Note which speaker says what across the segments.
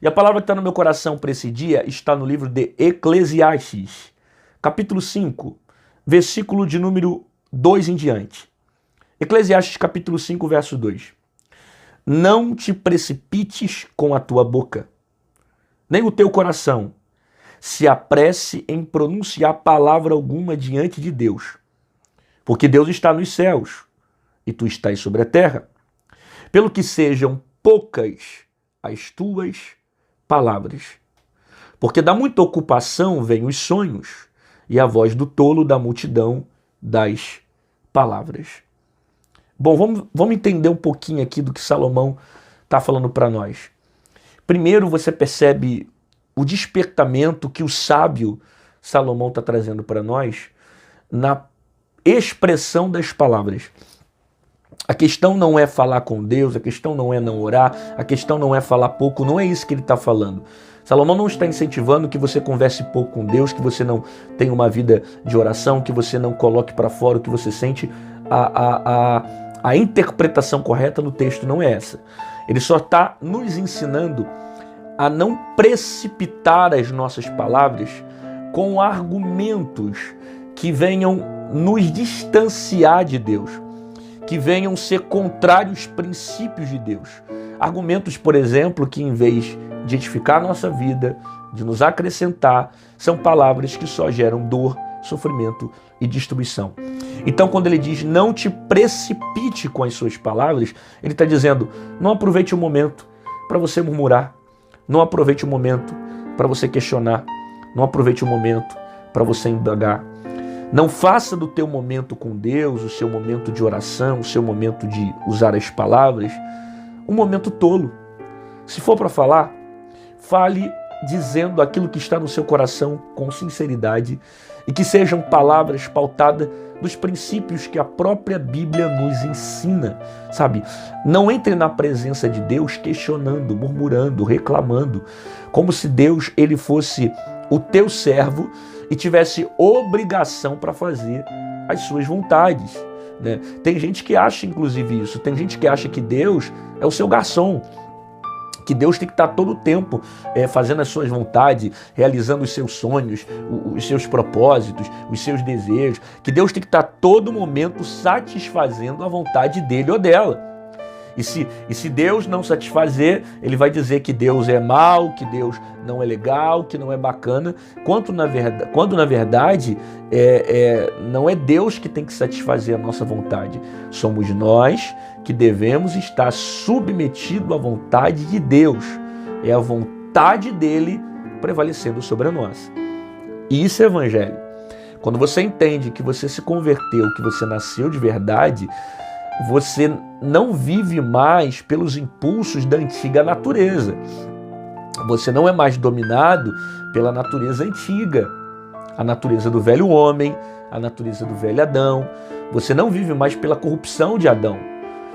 Speaker 1: E a palavra que está no meu coração para esse dia está no livro de Eclesiastes, capítulo 5, versículo de número 2 em diante. Eclesiastes capítulo 5, verso 2. Não te precipites com a tua boca, nem o teu coração se apresse em pronunciar palavra alguma diante de Deus, porque Deus está nos céus e tu estás sobre a terra, pelo que sejam poucas as tuas palavras. Porque da muita ocupação vêm os sonhos, e a voz do tolo da multidão das palavras. Bom, vamos entender um pouquinho aqui do que Salomão está falando para nós. Primeiro você percebe o despertamento que o sábio Salomão está trazendo para nós na expressão das palavras. A questão não é falar com Deus, a questão não é não orar, a questão não é falar pouco, não é isso que ele está falando. Salomão não está incentivando que você converse pouco com Deus, que você não tenha uma vida de oração, que você não coloque para fora o que você sente. A interpretação correta no texto não é essa. Ele só está nos ensinando a não precipitar as nossas palavras com argumentos que venham nos distanciar de Deus, que venham ser contrários aos princípios de Deus. Argumentos, por exemplo, que em vez de edificar a nossa vida, de nos acrescentar, são palavras que só geram dor, sofrimento e destruição. Então, quando ele diz não te precipite com as suas palavras, ele está dizendo, não aproveite o momento para você murmurar, não aproveite o momento para você questionar, não aproveite o momento para você indagar. Não faça do teu momento com Deus, o seu momento de oração, o seu momento de usar as palavras, um momento tolo. Se for para falar, fale dizendo aquilo que está no seu coração com sinceridade e que sejam palavras pautadas nos princípios que a própria Bíblia nos ensina, sabe? Não entre na presença de Deus questionando, murmurando, reclamando, como se Deus ele fosse o teu servo e tivesse obrigação para fazer as suas vontades, né? Tem gente que acha, inclusive, isso. Tem gente que acha que Deus é o seu garçom, que Deus tem que estar todo o tempo fazendo as suas vontades, realizando os seus sonhos, os seus propósitos, os seus desejos, que Deus tem que estar todo momento satisfazendo a vontade dele ou dela. E se Deus não satisfazer, ele vai dizer que Deus é mau, que Deus não é legal, que não é bacana, quando na verdade não é Deus que tem que satisfazer a nossa vontade. Somos nós que devemos estar submetidos à vontade de Deus. É a vontade dele prevalecendo sobre a nossa. E isso é evangelho. Quando você entende que você se converteu, que você nasceu de verdade, você não vive mais pelos impulsos da antiga natureza. Você não é mais dominado pela natureza antiga, a natureza do velho homem, a natureza do velho Adão. Você não vive mais pela corrupção de Adão.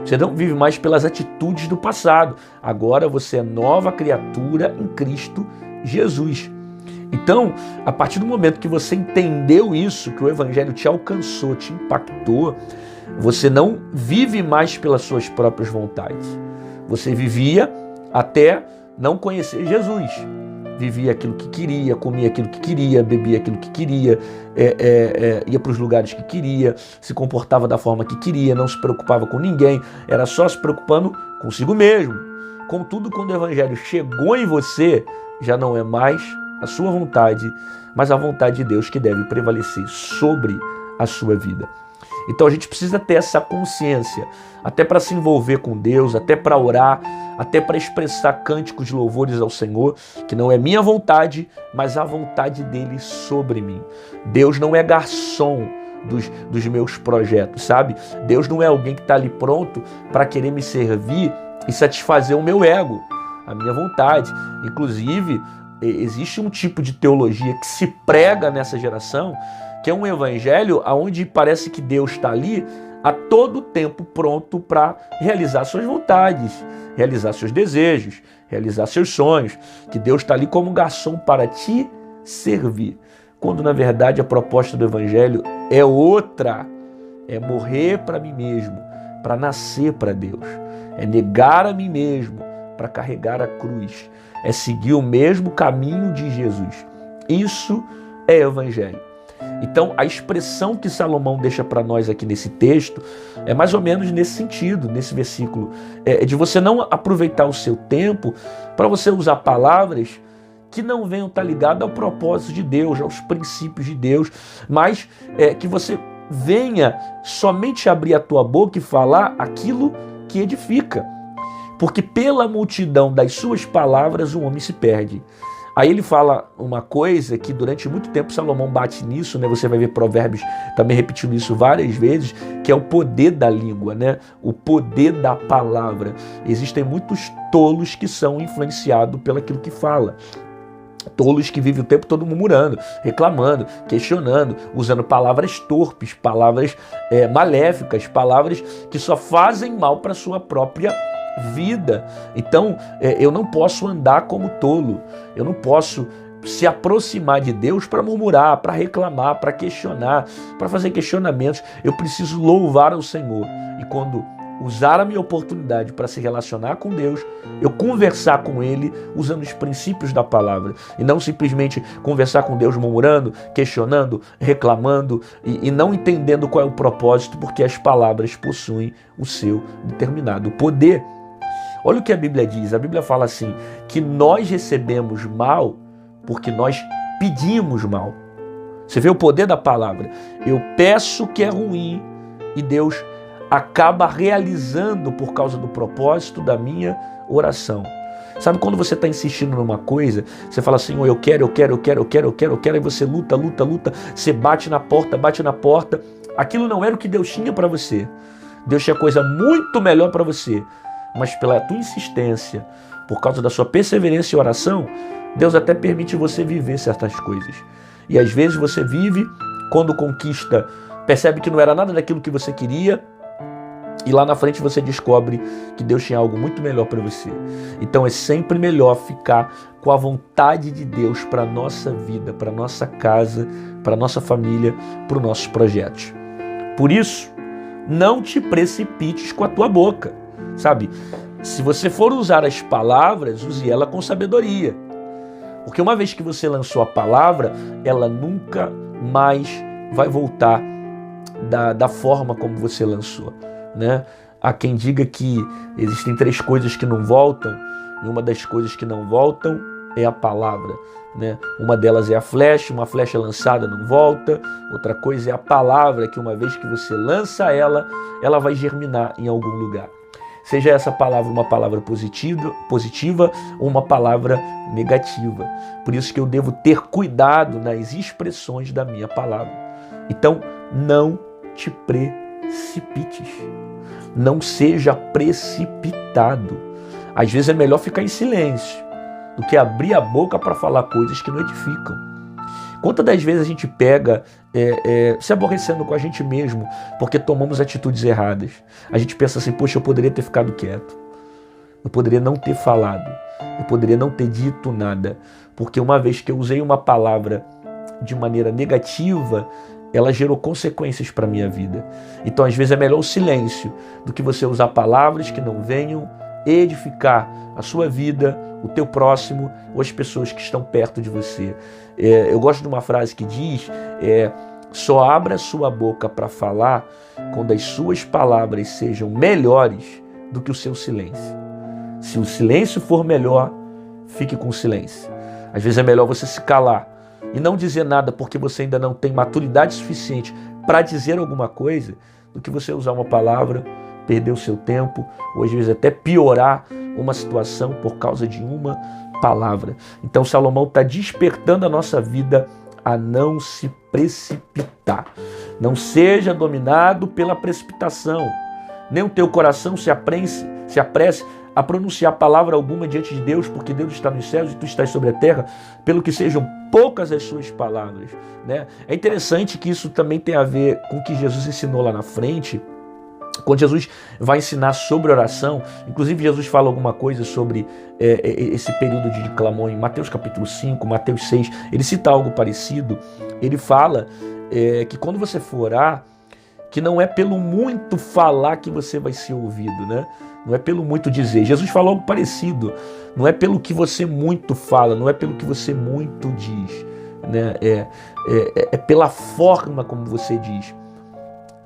Speaker 1: Você não vive mais pelas atitudes do passado. Agora você é nova criatura em Cristo Jesus. Então, a partir do momento que você entendeu isso, que o Evangelho te alcançou, te impactou, você não vive mais pelas suas próprias vontades. Você vivia até não conhecer Jesus. Vivia aquilo que queria, comia aquilo que queria, bebia aquilo que queria, ia para os lugares que queria, se comportava da forma que queria, não se preocupava com ninguém, era só se preocupando consigo mesmo. Contudo, quando o Evangelho chegou em você, já não é mais a sua vontade, mas a vontade de Deus que deve prevalecer sobre a sua vida. Então a gente precisa ter essa consciência, até para se envolver com Deus, até para orar, até para expressar cânticos de louvores ao Senhor, que não é minha vontade, mas a vontade dele sobre mim. Deus não é garçom dos meus projetos, sabe? Deus não é alguém que está ali pronto para querer me servir e satisfazer o meu ego, a minha vontade. Inclusive, existe um tipo de teologia que se prega nessa geração, que é um evangelho onde parece que Deus está ali a todo tempo pronto para realizar suas vontades, realizar seus desejos, realizar seus sonhos, que Deus está ali como garçom para te servir. Quando na verdade a proposta do evangelho é outra, é morrer para mim mesmo, para nascer para Deus, é negar a mim mesmo, para carregar a cruz, é seguir o mesmo caminho de Jesus. Isso é evangelho. Então, a expressão que Salomão deixa para nós aqui nesse texto é mais ou menos nesse sentido, nesse versículo, é de você não aproveitar o seu tempo para você usar palavras que não venham estar ligadas ao propósito de Deus, aos princípios de Deus, mas que você venha somente abrir a tua boca e falar aquilo que edifica. Porque pela multidão das suas palavras o homem se perde. Aí ele fala uma coisa que durante muito tempo Salomão bate nisso, né? Você vai ver Provérbios também repetindo isso várias vezes, que é o poder da língua, né? O poder da palavra. Existem muitos tolos que são influenciados pelaquilo que fala. Tolos que vivem o tempo todo murmurando, reclamando, questionando, usando palavras torpes, palavras maléficas, palavras que só fazem mal para a sua própria vida. Então, eu não posso andar como tolo, eu não posso se aproximar de Deus para murmurar, para reclamar, para questionar, para fazer questionamentos. Eu preciso louvar ao Senhor. E quando usar a minha oportunidade para se relacionar com Deus, eu conversar com Ele usando os princípios da palavra, e não simplesmente conversar com Deus murmurando, questionando, reclamando e não entendendo qual é o propósito, porque as palavras possuem o seu determinado poder. Olha o que a Bíblia diz. A Bíblia fala assim, que nós recebemos mal porque nós pedimos mal. Você vê o poder da palavra. Eu peço que é ruim e Deus acaba realizando por causa do propósito da minha oração. Sabe quando você está insistindo numa coisa, você fala assim, eu quero, e você luta, você bate na porta, aquilo não era o que Deus tinha para você. Deus tinha coisa muito melhor para você, mas pela tua insistência, por causa da sua perseverança e oração, Deus até permite você viver certas coisas. E às vezes você vive, quando conquista, percebe que não era nada daquilo que você queria, e lá na frente você descobre que Deus tinha algo muito melhor para você. Então é sempre melhor ficar com a vontade de Deus para a nossa vida, para a nossa casa, para a nossa família, para os nossos projetos. Por isso, não te precipites com a tua boca, sabe? Se você for usar as palavras, use ela com sabedoria. Porque uma vez que você lançou a palavra, ela nunca mais vai voltar da forma como você lançou, né? Há quem diga que existem 3 coisas que não voltam, e uma das coisas que não voltam é a palavra, né? Uma delas é a flecha, uma flecha lançada não volta. Outra coisa é a palavra, que uma vez que você lança ela, ela vai germinar em algum lugar. Seja essa palavra uma palavra positiva ou uma palavra negativa. Por isso que eu devo ter cuidado nas expressões da minha palavra. Então, não te precipites. Não seja precipitado. Às vezes é melhor ficar em silêncio do que abrir a boca para falar coisas que não edificam. Quantas das vezes a gente pega se aborrecendo com a gente mesmo porque tomamos atitudes erradas? A gente pensa assim, poxa, eu poderia ter ficado quieto. Eu poderia não ter falado. Eu poderia não ter dito nada. Porque uma vez que eu usei uma palavra de maneira negativa, ela gerou consequências para a minha vida. Então, às vezes, é melhor o silêncio do que você usar palavras que não venham edificar a sua vida, o teu próximo ou as pessoas que estão perto de você. Eu gosto de uma frase que diz, só abra a sua boca para falar quando as suas palavras sejam melhores do que o seu silêncio. Se o silêncio for melhor, fique com o silêncio. Às vezes é melhor você se calar e não dizer nada porque você ainda não tem maturidade suficiente para dizer alguma coisa, do que você usar uma palavra, perder o seu tempo, ou às vezes até piorar uma situação por causa de uma palavra. Então Salomão está despertando a nossa vida a não se precipitar. Não seja dominado pela precipitação. Nem o teu coração se apresse a pronunciar palavra alguma diante de Deus, porque Deus está nos céus e tu estás sobre a terra, pelo que sejam poucas as suas palavras, né? É interessante que isso também tem a ver com o que Jesus ensinou lá na frente. Quando Jesus vai ensinar sobre oração, inclusive Jesus fala alguma coisa sobre esse período de clamor em Mateus capítulo 5, Mateus 6, ele cita algo parecido. Ele fala que quando você for orar, que não é pelo muito falar que você vai ser ouvido, né? não é pelo muito dizer. Jesus falou algo parecido. Não é pelo que você muito fala, não é pelo que você muito diz, né? É pela forma como você diz.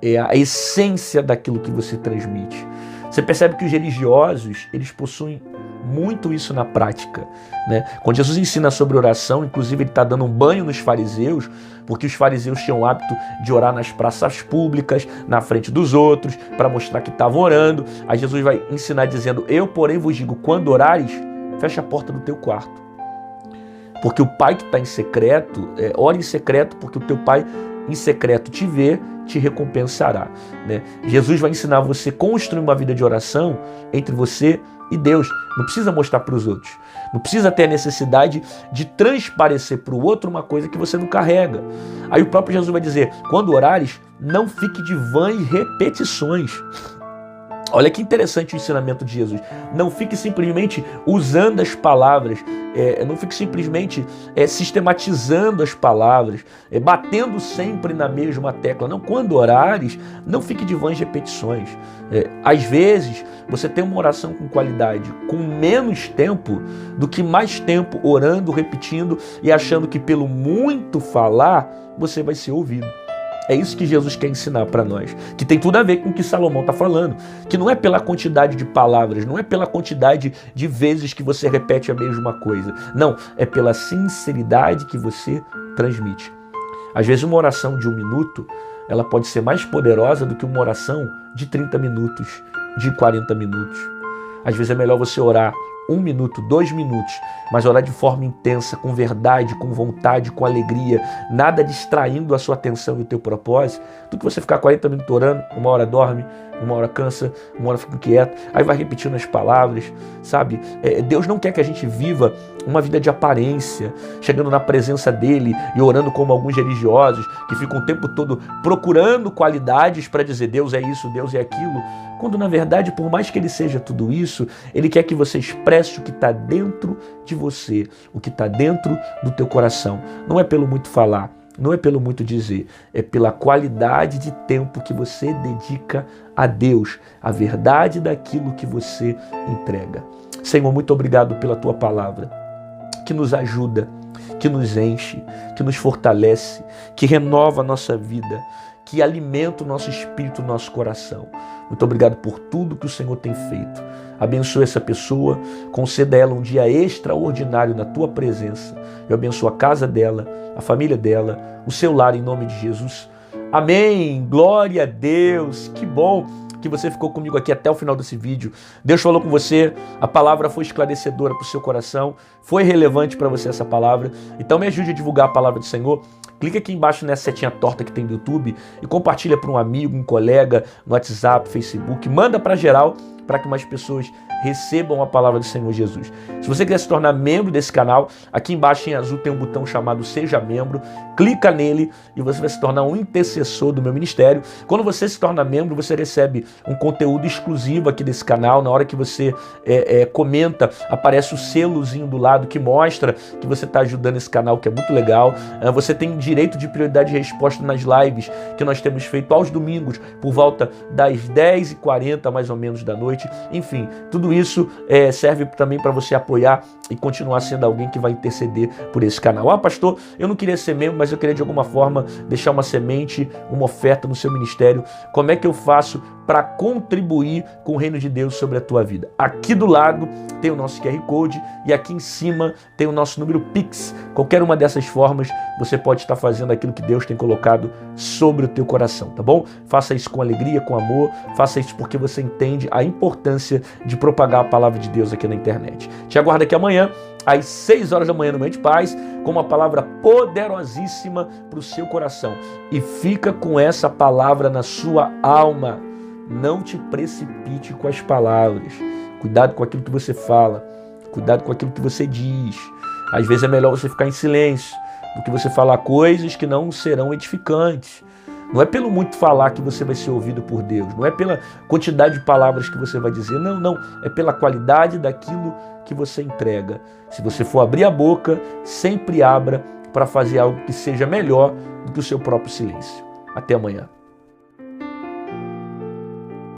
Speaker 1: É a essência daquilo que você transmite. Você percebe que os religiosos, eles possuem muito isso na prática, né? Quando Jesus ensina sobre oração, inclusive ele está dando um banho nos fariseus, porque os fariseus tinham o hábito de orar nas praças públicas, na frente dos outros, para mostrar que estavam orando. Aí Jesus vai ensinar dizendo: eu, porém, vos digo, quando orares, fecha a porta do teu quarto. Porque o pai que está em secreto, ora em secreto, porque o teu pai em secreto te vê, te recompensará, né? Jesus vai ensinar você a construir uma vida de oração entre você e Deus. Não precisa mostrar para os outros. Não precisa ter a necessidade de transparecer para o outro uma coisa que você não carrega. Aí o próprio Jesus vai dizer: quando orares, não fique de vãs repetições. Olha que interessante o ensinamento de Jesus. Não fique simplesmente usando as palavras, não fique simplesmente sistematizando as palavras, batendo sempre na mesma tecla. Não, quando orares, não fique de vãs repetições. Às vezes, você tem uma oração com qualidade, com menos tempo, do que mais tempo orando, repetindo e achando que pelo muito falar, você vai ser ouvido. É isso que Jesus quer ensinar para nós, que tem tudo a ver com o que Salomão está falando, que não é pela quantidade de palavras, não é pela quantidade de vezes que você repete a mesma coisa, não, é pela sinceridade que você transmite. Às vezes uma oração de 1 minuto, ela pode ser mais poderosa do que uma oração de 30 minutos, de 40 minutos. Às vezes é melhor você orar 1 minuto, 2 minutos, mas orar de forma intensa, com verdade, com vontade, com alegria, nada distraindo a sua atenção e o teu propósito, do que você ficar 40 minutos orando, 1 hora dorme, 1 hora cansa, 1 hora fica inquieto, aí vai repetindo as palavras, sabe? Deus não quer que a gente viva uma vida de aparência, chegando na presença dele e orando como alguns religiosos, que ficam o tempo todo procurando qualidades para dizer Deus é isso, Deus é aquilo, quando na verdade, por mais que ele seja tudo isso, ele quer que você expresse o que está dentro de você, o que está dentro do teu coração. Não é pelo muito falar, não é pelo muito dizer, é pela qualidade de tempo que você dedica a Deus, a verdade daquilo que você entrega. Senhor, muito obrigado pela tua palavra, que nos ajuda, que nos enche, que nos fortalece, que renova a nossa vida, que alimenta o nosso espírito, o nosso coração. Muito obrigado por tudo que o Senhor tem feito. Abençoa essa pessoa, conceda a ela um dia extraordinário na tua presença. Eu abençoo a casa dela, a família dela, o seu lar em nome de Jesus. Amém. Glória a Deus. Que bom que você ficou comigo aqui até o final desse vídeo. Deus falou com você, a palavra foi esclarecedora para o seu coração, foi relevante para você essa palavra. Então me ajude a divulgar a palavra do Senhor. Clica aqui embaixo nessa setinha torta que tem no YouTube e compartilha para um amigo, um colega, no WhatsApp, Facebook. Manda para geral para que mais pessoas recebam a palavra do Senhor Jesus. Se você quiser se tornar membro desse canal, aqui embaixo em azul tem um botão chamado Seja Membro. Clica nele e você vai se tornar um intercessor do meu ministério. Quando você se torna membro, você recebe um conteúdo exclusivo aqui desse canal. Na hora que você comenta, aparece o selozinho do lado que mostra que você está ajudando esse canal, que é muito legal. Você tem direito de prioridade de resposta nas lives que nós temos feito aos domingos, por volta das 10h40 mais ou menos da noite. Enfim, tudo isso serve também para você apoiar e continuar sendo alguém que vai interceder por esse canal. Ah, pastor, eu não queria ser membro, mas eu queria de alguma forma deixar uma semente, uma oferta no seu ministério. Como é que eu faço para contribuir com o reino de Deus sobre a tua vida? Aqui do lado tem o nosso QR Code e aqui em cima tem o nosso número Pix. Qualquer uma dessas formas você pode estar fazendo aquilo que Deus tem colocado sobre o teu coração, tá bom? Faça isso com alegria, com amor, faça isso porque você entende a importância de propagar a palavra de Deus aqui na internet. Te aguardo aqui amanhã, às 6 horas da manhã no Momento de Paz, com uma palavra poderosíssima para o seu coração. E fica com essa palavra na sua alma. Não te precipite com as palavras. Cuidado com aquilo que você fala. Cuidado com aquilo que você diz. Às vezes é melhor você ficar em silêncio do que você falar coisas que não serão edificantes. Não é pelo muito falar que você vai ser ouvido por Deus. Não é pela quantidade de palavras que você vai dizer. Não, não. É pela qualidade daquilo que você entrega. Se você for abrir a boca, sempre abra para fazer algo que seja melhor do que o seu próprio silêncio. Até amanhã.